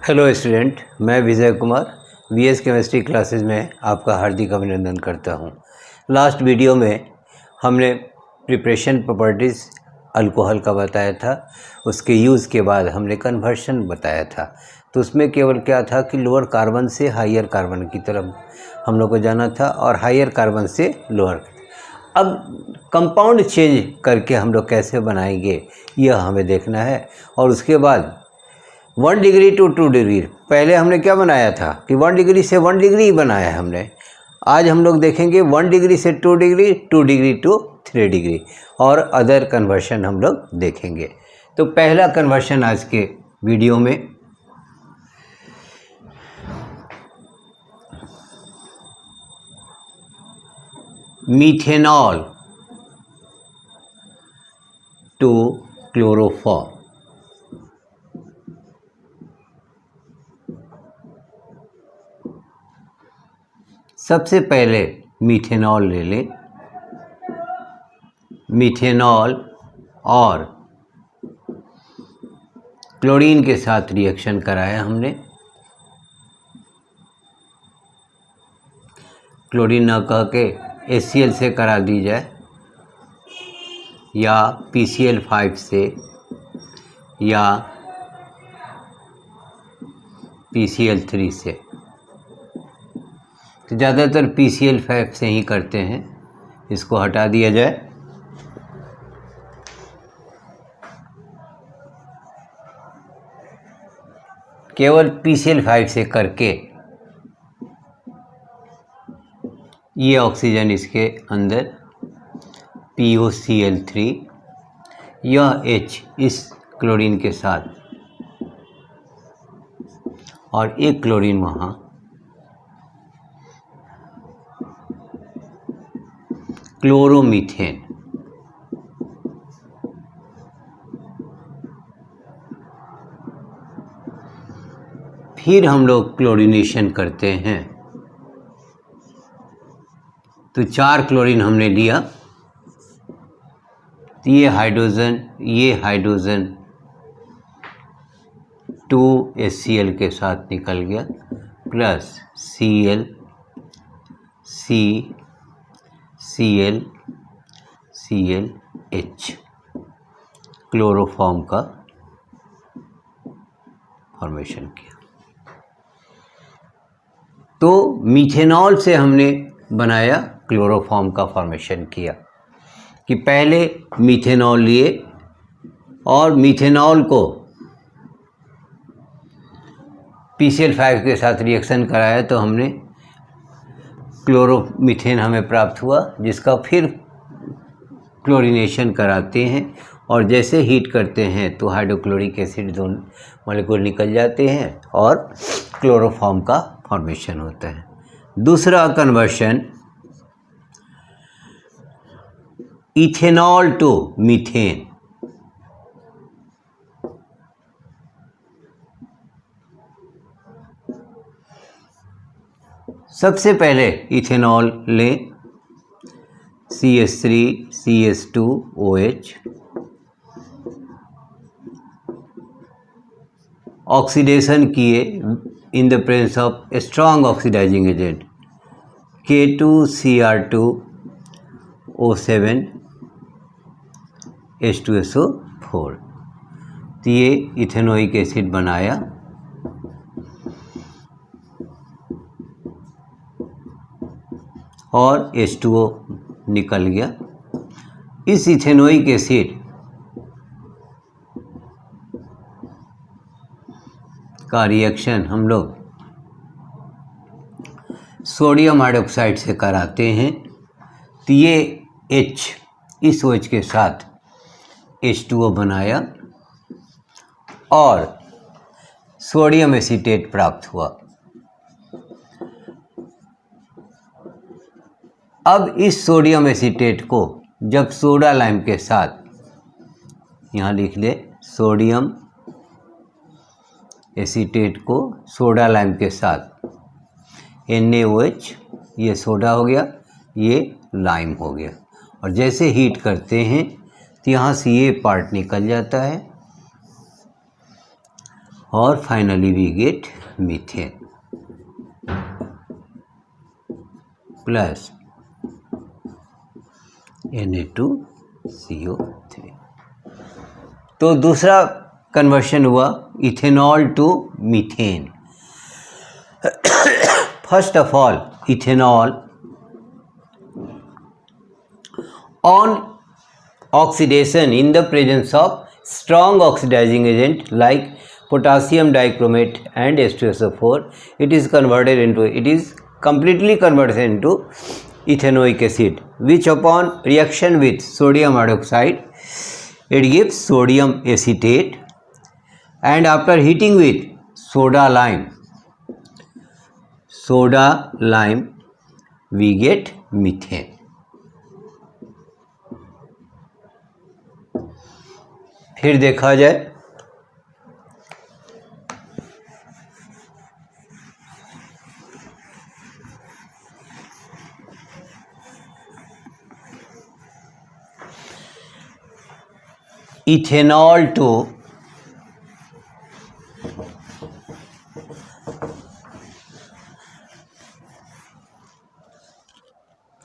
Hello student, मैं Vijay Kumar VS chemistry classes में आपका हार्दिक अभिनंदन करता हूं। लास्ट वीडियो में हमने प्रिपरेशन प्रॉपर्टीज़ अल्कोहल का बताया था, उसके यूज़ के बाद हमने कन्वर्शन बताया था। तो उसमें केवल क्या था कि लोअर कार्बन से हायर कार्बन की तरफ हम लोग को जाना था और हायर कार्बन से लोअर। अब कंपाउंड चेंज करके हम लोग कैसे बनाएंगे यह हमें देखना है। और उसके बाद 1 डिग्री टू 2 डिग्री, पहले हमने क्या बनाया था कि 1 डिग्री से 1 डिग्री ही बनाया है हमने। आज हम लोग देखेंगे 1 डिग्री से 2 डिग्री, 2 डिग्री टू 3 डिग्री और अदर कन्वर्शन हम लोग देखेंगे। तो पहला कन्वर्शन आज के वीडियो में मीथेनॉल टू क्लोरोफॉर्म। सबसे पहले मीथेनॉल ले लें। मीथेनॉल और क्लोरीन के साथ रिएक्शन कराया हमने। क्लोरीन ना कह के HCl से करा दी जाए या PCl5 से या PCl3 से। तो ज़्यादातर PCl5 से ही करते हैं, इसको हटा दिया जाए। केवल PCl5 से करके ये ऑक्सीजन इसके अंदर POCl3, यह H इस क्लोरीन के साथ और एक क्लोरीन वहाँ, क्लोरोमीथेन। फिर हम लोग क्लोरीनेशन करते हैं। तो 4 क्लोरीन हमने लिया, ये हाइड्रोजन 2 HCl के साथ निकल गया, प्लस Cl, CH क्लोरोफॉर्म का फॉर्मेशन किया। तो मीथेनॉल से हमने बनाया, क्लोरोफॉर्म का फॉर्मेशन किया कि पहले मीथेनॉल लिए और मीथेनॉल को PCl5 के साथ रिएक्शन कराया तो हमने क्लोरोमीथेन हमें प्राप्त हुआ, जिसका फिर क्लोरीनेशन कराते हैं और जैसे हीट करते हैं तो हाइड्रोक्लोरिक एसिड दोनों मॉलिक्यूल निकल जाते हैं और क्लोरोफॉर्म का फॉर्मेशन होता है। दूसरा कन्वर्शन इथेनॉल टू मीथेन। सबसे पहले इथेनॉल लें, CH3 CH2OH, ऑक्सीडेशन किए in the presence of strong oxidising agent K2Cr2O7 H2SO4। तो ये इथेनोइक एसिड बनाया और H2O निकल गया। इस इथेनोइक एसिड का रिएक्शन हम लोग सोडियम हाइड्रोक्साइड से कराते हैं। तो ये H इस OH के साथ H2O बनाया और सोडियम एसीटेट प्राप्त हुआ। अब इस सोडियम एसीटेट को जब सोडा लाइम के साथ, यहाँ लिख ले, सोडियम एसीटेट को सोडा लाइम के साथ NaOH, ये सोडा हो गया, ये लाइम हो गया, और जैसे हीट करते हैं तो यहाँ से ये पार्ट निकल जाता है और finally we get methane plus Na2CO3। तो दूसरा कन्वर्शन हुआ ethanol to methane. First of all, ethanol on oxidation in the presence of strong oxidizing agent like potassium dichromate and H2SO4, it is completely converted into ethanoic acid, which upon reaction with sodium hydroxide it gives sodium acetate, and after heating with soda lime we get methane। फिर देखा जाए ethanol to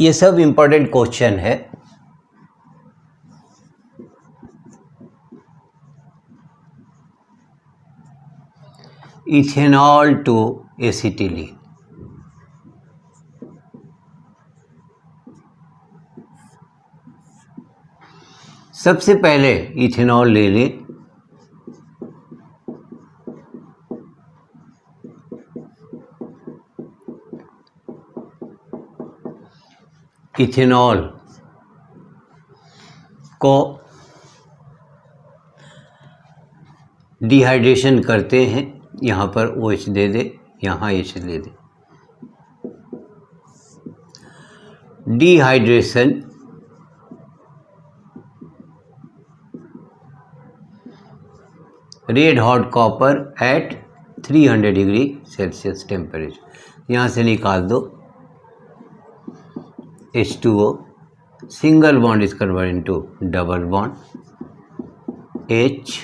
ये सब important question है। Ethanol to acetylene, सबसे पहले ethanol ले लें। इथेनॉल को डिहाइड्रेशन करते हैं, यहाँ पर OH दे दे, यहाँ H दे दे। Dehydration red hot copper at 300 degree Celsius temperature, यहाँ से निकाल दो H2O, single bond is convert into double bond H,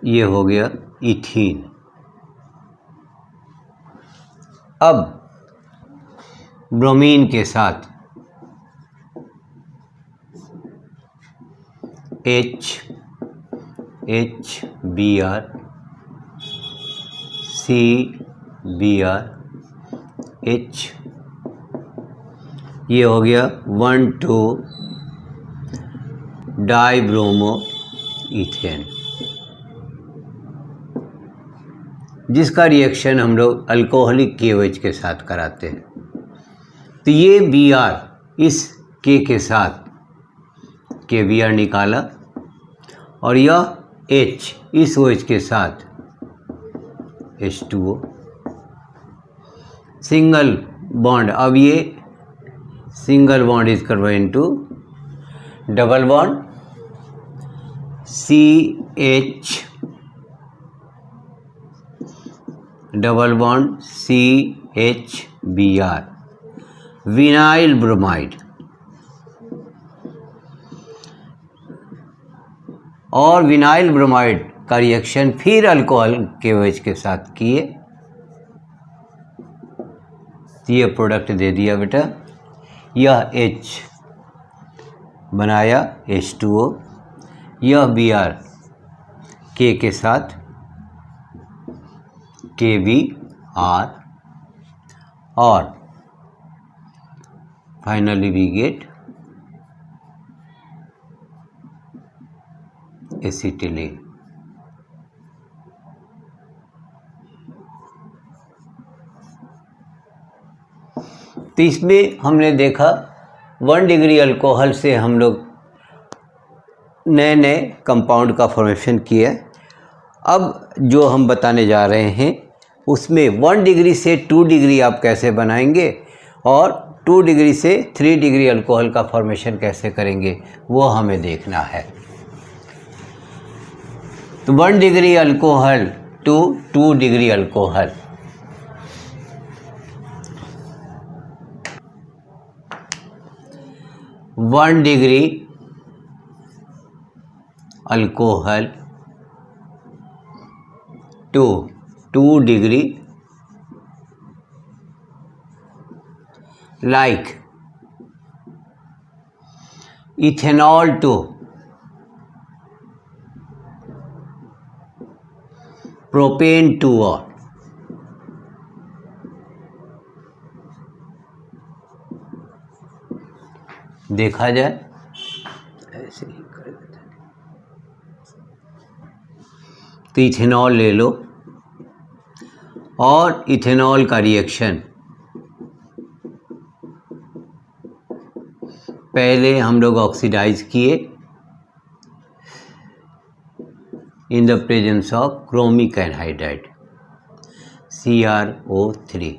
ये हो गया इथीन। अब ब्रोमीन के साथ HBr CBr H, ये हो गया 1,2 डाइब्रोमो इथेन, जिसका रिएक्शन हम लोग अल्कोहलिक KOH के साथ कराते हैं। तो ये Br इस K के साथ KBr निकाला और यह H इस OH के साथ H2O, सिंगल बॉन्ड। अब ये single bond is convert into double bond CH, double bond CHBr, vinyl bromide. और विनाइल ब्रोमाइड का रिएक्शन फिर अल्कोहल KOH के साथ किए, तो ये प्रोडक्ट दे दिया बेटा। यह H बनाया H2O, यह Br K के साथ KBr, और फाइनली वी गेट एसिटिलीन। तो इसमें हमने देखा 1 डिग्री अल्कोहल से हम लोग नए नए कंपाउंड का फॉर्मेशन किया। अब जो हम बताने जा रहे हैं उसमें 1 डिग्री से 2 डिग्री आप कैसे बनाएंगे और 2 डिग्री से 3 डिग्री अल्कोहल का फॉर्मेशन कैसे करेंगे वो हमें देखना है। तो 1 degree alcohol to 2 degree alcohol, one degree alcohol to 2 degree like ethanol to propane 2 और देखा जाए ऐसे ही कर देते हैं। तो इथेनॉल ले लो और इथेनॉल का रिएक्शन पहले हम लोग ऑक्सीडाइज किए in the presence of chromic anhydride CrO3।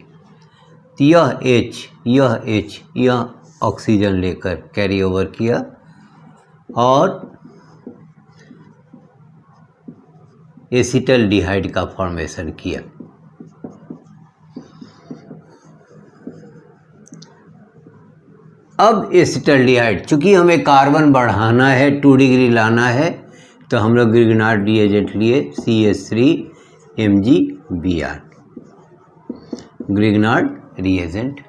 यह ऑक्सीजन लेकर कैरी ओवर किया और एसिटल्डिहाइड का फॉर्मेशन किया। अब एसिटल्डिहाइड, चूँकि हमें कार्बन बढ़ाना है, 2 डिग्री लाना है, तो हम लोग ग्रिग्नार्ड रिएजेंट लिए CH3MgBr, ग्रिग्नार्ड रिएजेंट।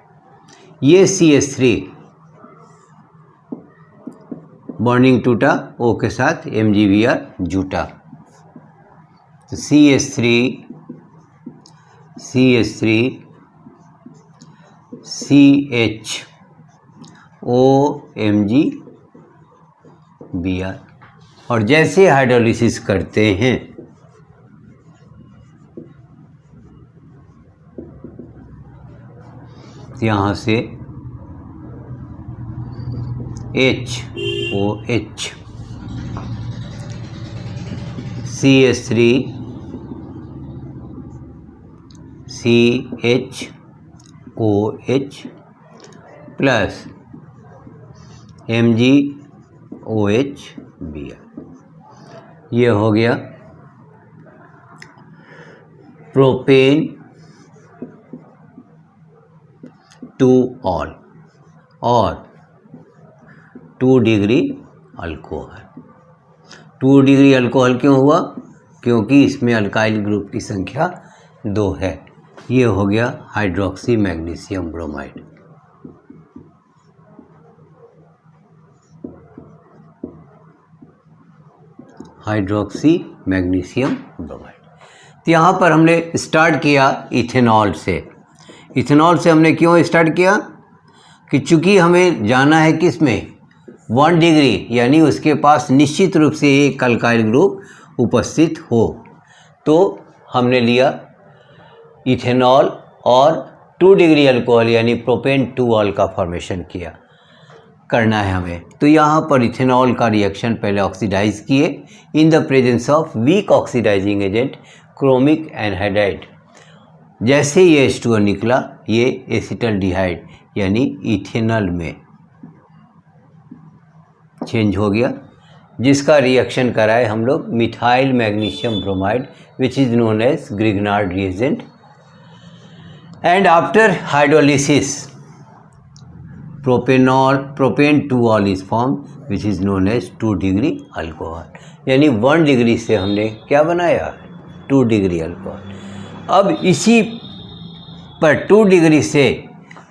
ये CH3 बॉन्डिंग टूटा, O के साथ MgBr जुटा, तो CH3 CH2OMgBr। और जैसे हाइड्रोलिसिस करते हैं यहाँ से HOH CH3 CHOH plus MgOH Br। ये हो गया प्रोपेन 2 ऑल और 2 डिग्री अल्कोहल। 2 डिग्री अल्कोहल क्यों हुआ? क्योंकि इसमें अल्काइल ग्रुप की संख्या 2 है। ये हो गया hydroxy magnesium bromide. Hydroxy magnesium bromide. तो यहाँ पर हमने स्टार्ट किया इथेनॉल से। इथेनॉल से हमने क्यों स्टार्ट किया? कि चूँकि हमें जाना है किस में, 1 डिग्री, यानी उसके पास निश्चित रूप से एक अल्काइल ग्रुप उपस्थित हो। तो हमने लिया इथेनॉल और 2 डिग्री अल्कोहल यानी प्रोपेन 2 ऑल का फॉर्मेशन किया, करना है हमें। तो यहाँ पर इथेनॉल का रिएक्शन पहले ऑक्सीडाइज किए in the presence of weak oxidising agent chromic anhydride. जैसे ये H2O निकला, ये एसिटल्डिहाइड यानी इथेनॉल में चेंज हो गया, जिसका रिएक्शन कराए हम लोग methyl magnesium bromide which is known as Grignard reagent. And after hydrolysis propane 2 ol is form which is known as 2 degree alcohol. यानी 1 डिग्री से हमने क्या बनाया, 2 डिग्री अल्कोहल। अब इसी पर 2 डिग्री से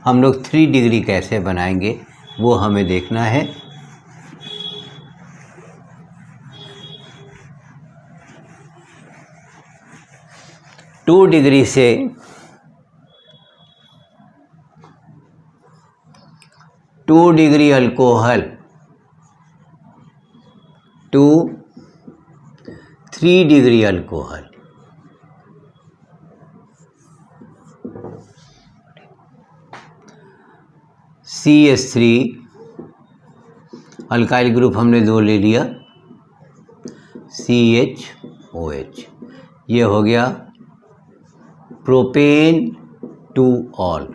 हम लोग 3 डिग्री कैसे बनाएंगे वो हमें देखना है। टू डिग्री से 2 degree alcohol to 3 degree alcohol. CH3 alkyl group हमने 2 ले लिया, CHOH। ये हो गया propane 2 ol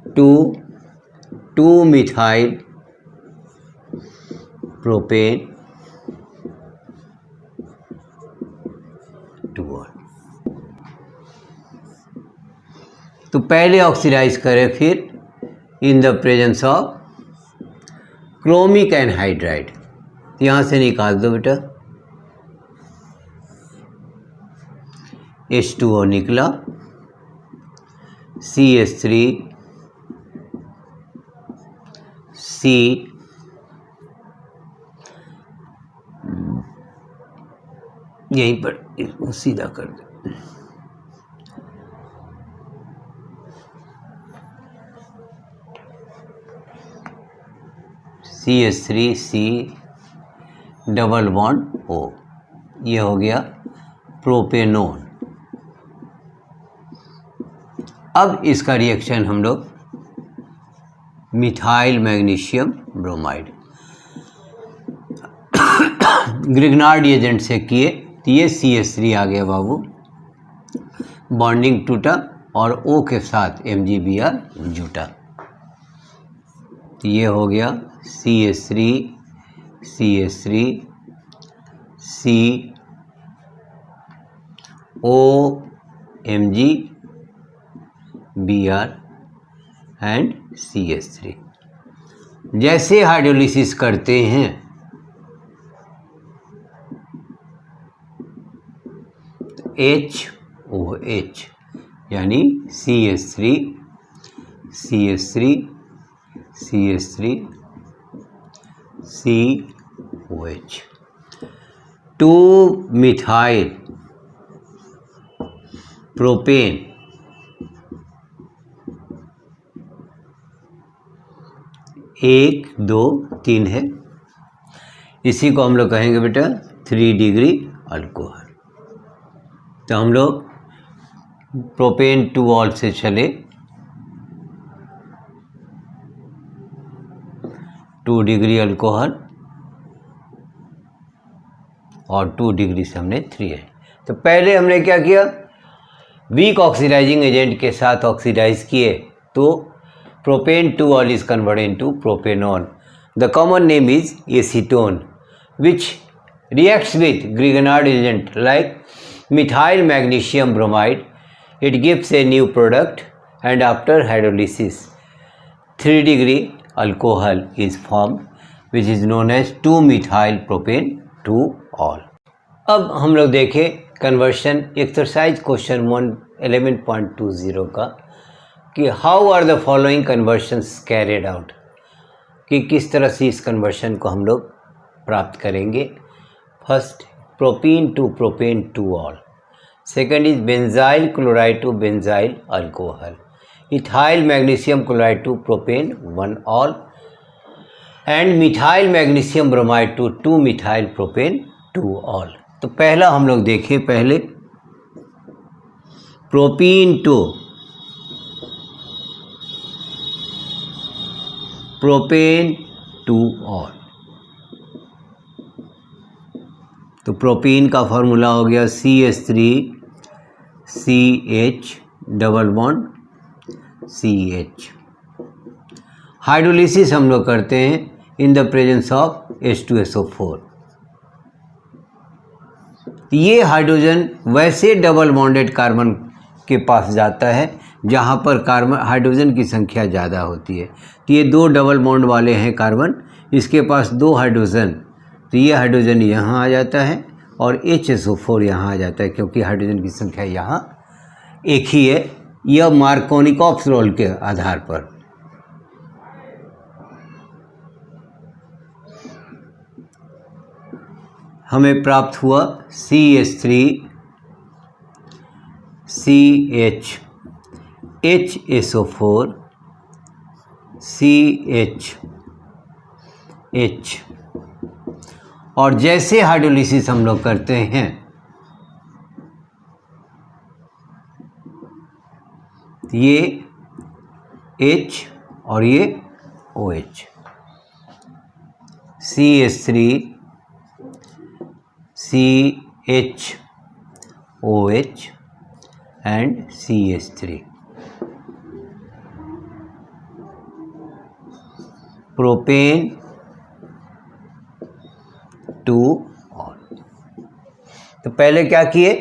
to 2 methyl propane 2 ol. तो पहले ऑक्सीडाइज करें, फिर in the presence of chromic anhydride तो यहाँ से निकाल दो बेटा, H2O निकला, CH3 C यहीं पर इसको सीधा कर दो, CH3C डबल बॉन्ड O, ये हो गया प्रोपेनोन। अब इसका रिएक्शन हम लोग methyl magnesium bromide Grignard agent से किए, तो ये CH3 आ गया बाबू, बॉन्डिंग टूटा और O के साथ MgBr जुटा, तो ये हो गया CH3 CH3 C O MgBr and CH3। जैसे हाइड्रोलिसिस करते हैं HOH यानी CH3 CH3 CH3 COH, 2 methyl propane 1 2 3 है, इसी को हम लोग कहेंगे बेटा 3 डिग्री अल्कोहल। तो हम लोग प्रोपेन 2 ऑल से चले, 2 डिग्री अल्कोहल और 2 डिग्री से हमने 3 है। तो पहले हमने क्या किया, वीक ऑक्सीडाइजिंग एजेंट के साथ ऑक्सीडाइज किए, तो propane 2 ol is converted into propanone. The common name is acetone which reacts with Grignard agent like methyl magnesium bromide. It gives a new product, and after hydrolysis 3 degree alcohol is formed which is known as 2-methyl propane 2 all. अब हम लोग देखें conversion exercise question 11.20 का कि how are the following conversions carried out, कि किस तरह से इस कन्वर्शन को हम लोग प्राप्त करेंगे। First propene to propane 2 ol, second is benzyl chloride to benzyl alcohol, ethyl magnesium chloride to propane 1 ol and methyl magnesium bromide to two methyl propane 2 ol. तो पहला हम लोग देखें, पहले प्रोपीन टू प्रोपेन 2 ऑल, तो प्रोपीन का formula हो गया CH3CH double bond CH। Hydrolysis हम लोग करते हैं in the presence of H2SO4। ये हाइड्रोजन वैसे डबल बॉन्डेड कार्बन के पास जाता है जहाँ पर कार्बन हाइड्रोजन की संख्या ज़्यादा होती है। तो ये 2 डबल बॉन्ड वाले हैं कार्बन, इसके पास 2 हाइड्रोजन, तो ये हाइड्रोजन यहाँ आ जाता है और HSO4 यहाँ आ जाता है, क्योंकि हाइड्रोजन की संख्या यहाँ एक ही है। यह मार्कोनिकॉफ रूल के आधार पर हमें प्राप्त हुआ CH3CH HSO4 CH और जैसे हाइड्रोलिसिस हम लोग करते हैं ये H और ये OH, CH3 CHOH and CH3, propane 2 ol. तो पहले क्या किए,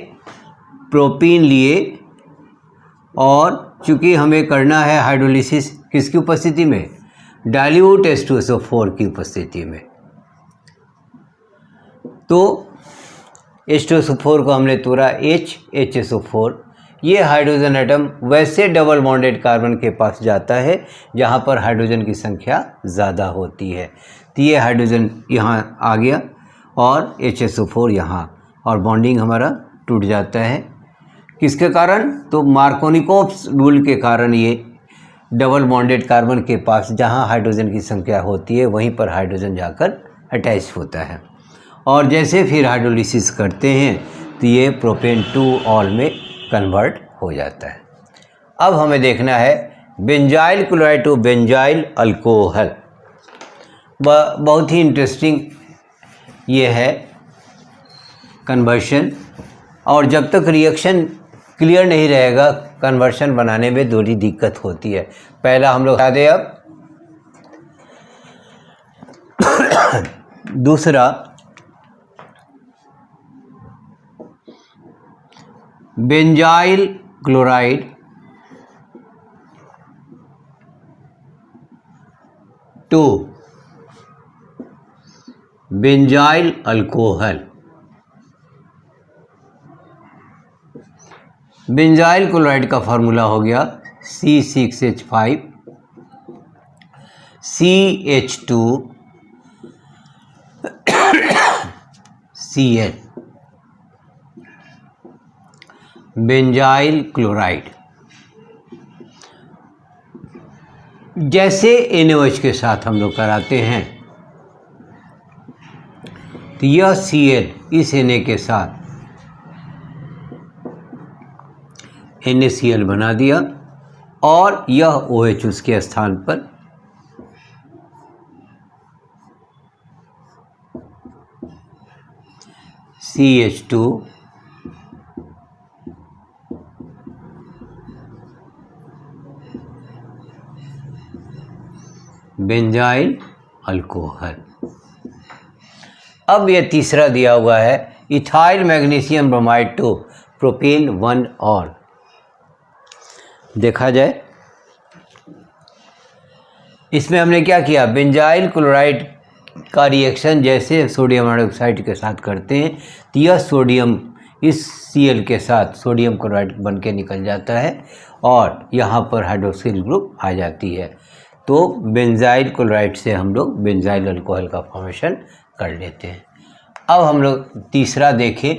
प्रोपीन लिए और चूंकि हमें करना है हाइड्रोलिसिस किसकी उपस्थिति में, डाइल्यूट H2SO4 की उपस्थिति में, तो H2SO4 को हमने तोड़ा HHSO4। ये हाइड्रोजन एटम वैसे डबल बॉन्डेड कार्बन के पास जाता है जहाँ पर हाइड्रोजन की संख्या ज़्यादा होती है। तो ये हाइड्रोजन यहाँ आ गया और HSO4 यहाँ, और बॉन्डिंग हमारा टूट जाता है। किसके कारण? तो मार्कोनिकोव्स रूल के कारण ये डबल बॉन्डेड कार्बन के पास जहाँ हाइड्रोजन की संख्या होती है वहीं पर हाइड्रोजन जाकर अटैच होता है, और जैसे फिर हाइड्रोलिसिस करते हैं तो ये प्रोपेन टू ऑल में कन्वर्ट हो जाता है। अब हमें देखना है benzyl chloride to benzyl alcohol. बहुत ही इंटरेस्टिंग ये है कन्वर्शन, और जब तक रिएक्शन क्लियर नहीं रहेगा कन्वर्शन बनाने में थोड़ी दिक्कत होती है। पहला हम लोग बता दें अब दूसरा benzyl chloride to benzyl alcohol. Benzyl chloride का फार्मूला हो गया C6H5 CH2 Cl। Benzyl chloride जैसे NaOH के साथ हम लोग कराते हैं तो यह Cl इस Na के साथ NaCl बना दिया, और यह OH उसके स्थान पर CH2 बेंजाइल अल्कोहल। अब यह तीसरा दिया हुआ है ethyl magnesium bromide to propane 1 ol. देखा जाए इसमें हमने क्या किया, बेंजाइल क्लोराइड का रिएक्शन जैसे सोडियम हाइड्रोक्साइड के साथ करते हैं तो यह सोडियम इस Cl के साथ सोडियम क्लोराइड बन के निकल जाता है और यहाँ पर हाइड्रोक्सिल ग्रुप आ जाती है। तो बेंजाइल क्लोराइड से हम लोग बेंजाइल अल्कोहल का फॉर्मेशन कर लेते हैं। अब हम लोग तीसरा देखें,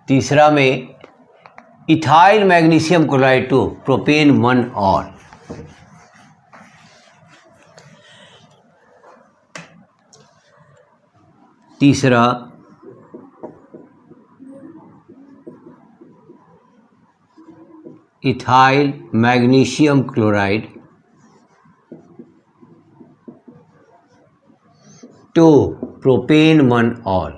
तीसरा में ethyl magnesium chloride to propane 1 ol. तीसरा ethyl magnesium chloride to propane 1 ol.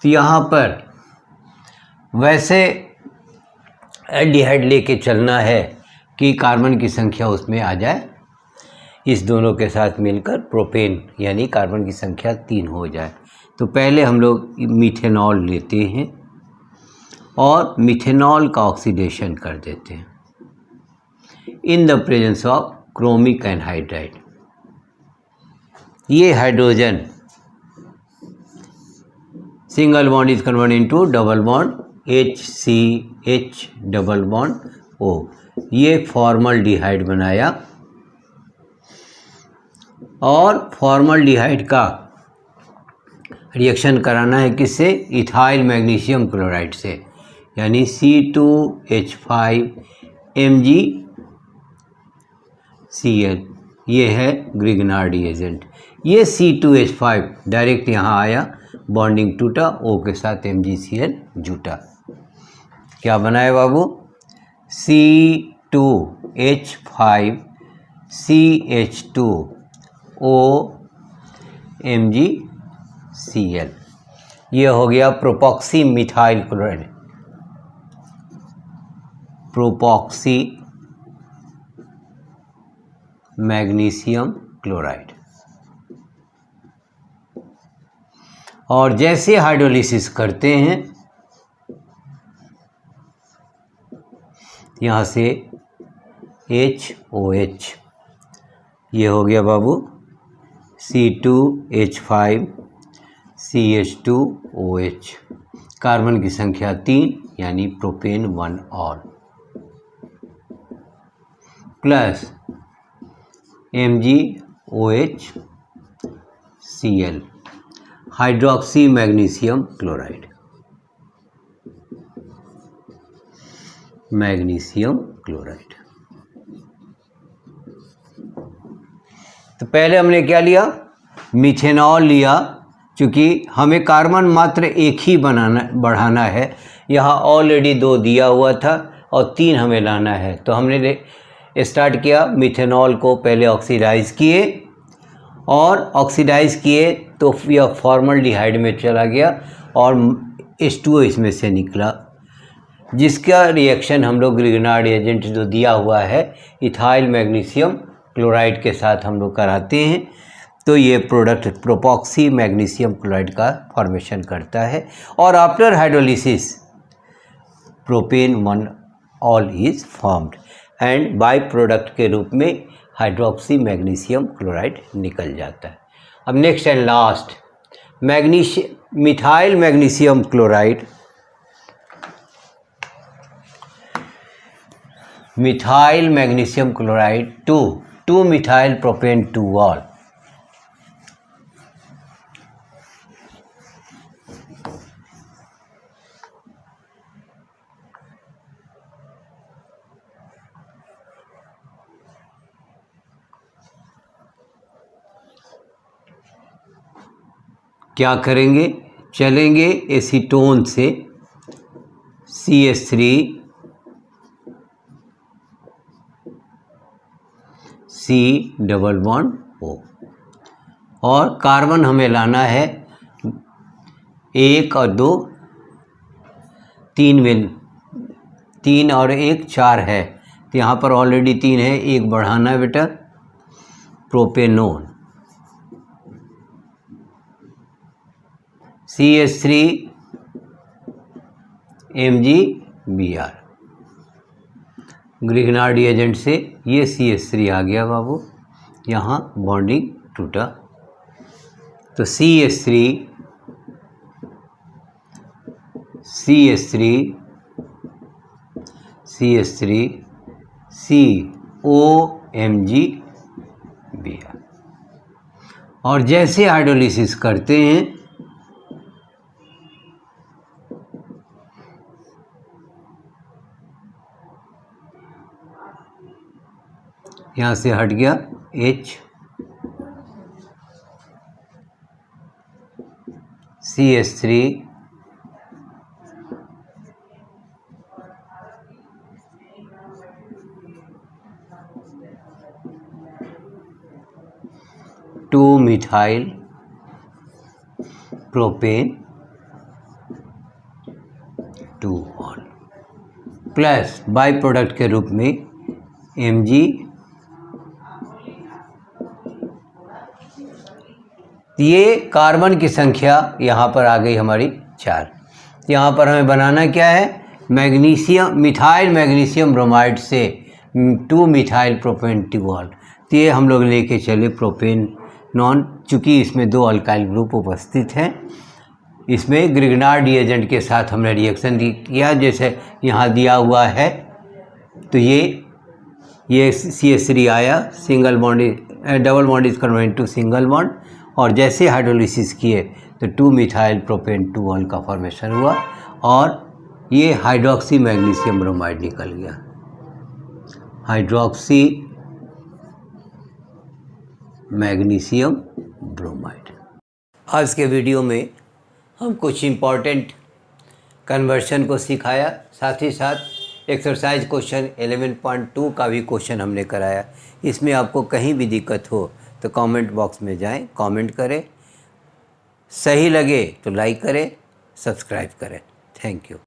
तो यहाँ पर वैसे एल्डिहाइड लेके चलना है कि कार्बन की संख्या उसमें आ जाए, इस दोनों के साथ मिलकर प्रोपेन यानी कार्बन की संख्या 3 हो जाए। तो पहले हम लोग मीथेनॉल लेते हैं और मीथेनॉल का ऑक्सीडेशन कर देते हैं in the presence of chromic anhydride. ये hydrogen single bond is convert into double bond HCH double bond O। ये फॉर्मल्डिहाइड बनाया, और फॉर्मल्डिहाइड का रिएक्शन कराना है किससे, इथाइल मैग्नीशियम क्लोराइड से, यानी C2H5 MgCl। ये है ग्रिग्नार्ड एजेंट। ये C2H5 डायरेक्ट यहाँ आया, बॉन्डिंग टूटा, O के साथ MgCl जुटा। क्या बनाए बाबू, C2H5 CH2O MgCl। ये हो गया प्रोपॉक्सी मिथाइल क्लोराइड, प्रोपॉक्सी मैग्नीशियम क्लोराइड। और जैसे हाइड्रोलिसिस करते हैं यहाँ से HOH, ये हो गया बाबू C2H5 CH2OH, कार्बन की संख्या 3 यानी propane 1 all, plus MgOH hydroxy magnesium chloride, magnesium chloride. तो पहले हमने क्या लिया, मिथेनॉल लिया, क्योंकि हमें कार्बन मात्र एक ही बढ़ाना है, यहाँ ऑलरेडी 2 दिया हुआ था और 3 हमें लाना है। तो हमने स्टार्ट किया, मिथेनॉल को पहले ऑक्सीडाइज़ किए और ऑक्सीडाइज़ किए तो यह फॉर्मल्डिहाइड में चला गया और H2O इसमें से निकला, जिसका रिएक्शन हम लोग ग्रिग्नार्ड एजेंट जो दिया हुआ है इथाइल मैग्नीशियम क्लोराइड के साथ हम लोग कराते हैं। तो ये प्रोडक्ट प्रोपॉक्सी मैग्नीशियम क्लोराइड का फॉर्मेशन करता है और after hydrolysis propane 1 all is formed and by product के रूप में हाइड्रोक्सी मैग्नीशियम क्लोराइड निकल जाता है। अब next and last methyl magnesium chloride, methyl magnesium chloride 2 methyl propane 2 all, क्या करेंगे, चलेंगे एसीटोन से CH3 C double bond O और कार्बन हमें लाना है 1 और 2, 3 में 3 और 1 4 है, तो यहाँ पर ऑलरेडी 3 है, 1 बढ़ाना है बेटा, propanone CH3 MgBr, Grignard agent से ये CH3 आ गया बाबू, यहाँ बॉन्डिंग टूटा, तो CH3 COMgBr, और जैसे हाइड्रोलिसिस करते हैं यहाँ से हट गया H, CH3 2 methyl propane 2 all, plus by product के रूप में Mg, ये कार्बन की संख्या यहाँ पर आ गई हमारी 4। यहाँ पर हमें बनाना क्या है, मैग्नीशियम मिथाइल मैग्नीशियम ब्रोमाइड से 2 मिथाइल प्रोपेन 2 ऑल, तो ये हम लोग लेके चले प्रोपेन नॉन, चूँकि इसमें 2 अल्काइल ग्रुप उपस्थित हैं। इसमें ग्रिग्नार्ड एजेंट के साथ हमने रिएक्शन किया जैसे यहाँ दिया हुआ है, तो ये CH3 आया, single bond double bond is converted to single bond, और जैसे हाइड्रोलिसिस किए तो 2 मिथाइल प्रोपेन 2 ऑल का फॉर्मेशन हुआ और ये हाइड्रोक्सी मैग्नीशियम ब्रोमाइड निकल गया, हाइड्रोक्सी मैग्नीशियम ब्रोमाइड। आज के वीडियो में हम कुछ इम्पॉर्टेंट कन्वर्शन को सिखाया, साथ ही साथ एक्सरसाइज क्वेश्चन 11.2 का भी क्वेश्चन हमने कराया। इसमें आपको कहीं भी दिक्कत हो तो कमेंट बॉक्स में जाएं, कमेंट करें, सही लगे तो लाइक करें, सब्सक्राइब करें। Thank you.